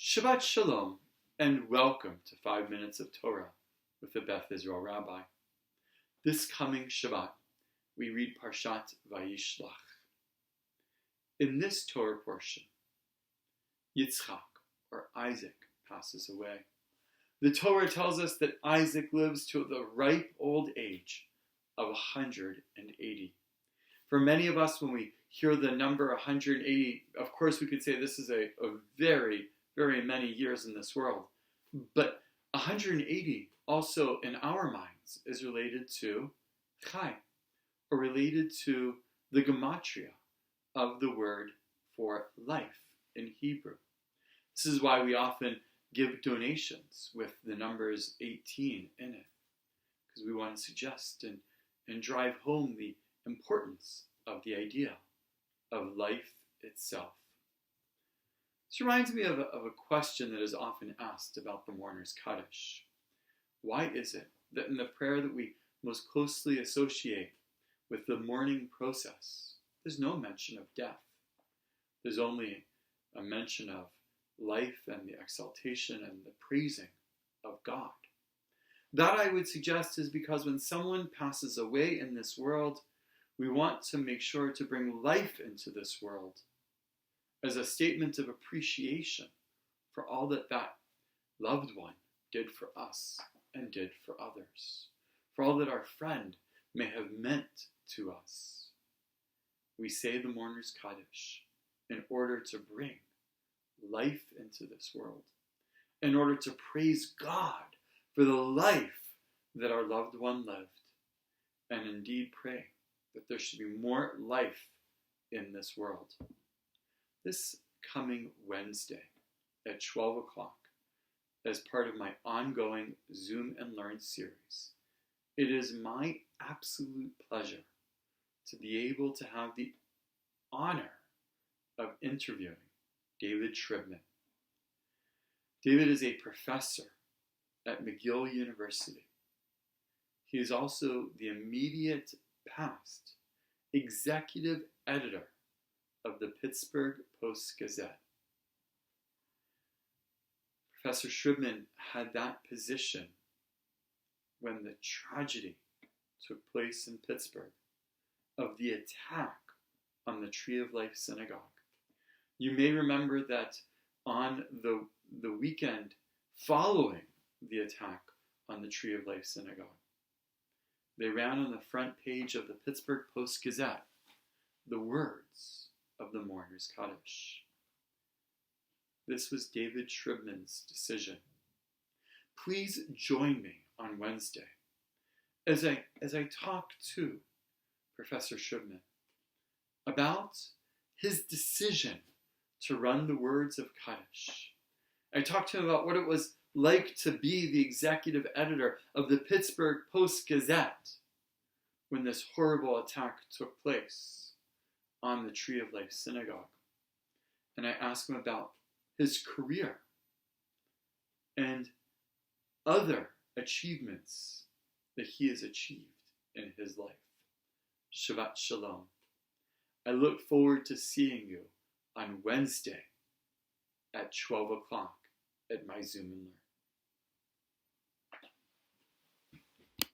Shabbat Shalom, and welcome to 5 Minutes of Torah with the Beth Israel Rabbi. This coming Shabbat, we read Parshat Vayishlach. In this Torah portion, Yitzchak, or Isaac, passes away. The Torah tells us that Isaac lives to the ripe old age of 180. For many of us, when we hear the number 180, of course we could say this is a very many years in this world. But 180 also in our minds is related to Chai, or related to the gematria of the word for life in Hebrew. This is why we often give donations with the numbers 18 in it, because we want to suggest and drive home the importance of the idea of life itself. This reminds me of a question that is often asked about the mourners' kaddish. Why is it that in the prayer that we most closely associate with the mourning process, there's no mention of death? There's only a mention of life and the exaltation and the praising of God. That, I would suggest, is because when someone passes away in this world, we want to make sure to bring life into this world as a statement of appreciation for all that loved one did for us and did for others, for all that our friend may have meant to us. We say the mourner's kaddish in order to bring life into this world, in order to praise God for the life that our loved one lived, and indeed pray that there should be more life in this world. This coming Wednesday at 12 o'clock, as part of my ongoing Zoom and Learn series, it is my absolute pleasure to be able to have the honor of interviewing David Shribman. David is a professor at McGill University. He is also the immediate past executive editor of the Pittsburgh Post-Gazette. Professor Shribman had that position when the tragedy took place in Pittsburgh of the attack on the Tree of Life Synagogue. You may remember that on the weekend following the attack on the Tree of Life Synagogue, they ran on the front page of the Pittsburgh Post-Gazette the words of the mourner's kaddish. This was David Shribman's decision. Please join me on Wednesday as I talk to Professor Shribman about his decision to run the words of kaddish. I talked to him about what it was like to be the executive editor of the Pittsburgh Post-Gazette when this horrible attack took place on the Tree of Life Synagogue. And I asked him about his career and other achievements that he has achieved in his life. Shabbat Shalom. I look forward to seeing you on Wednesday at 12 o'clock at my Zoom and Learn.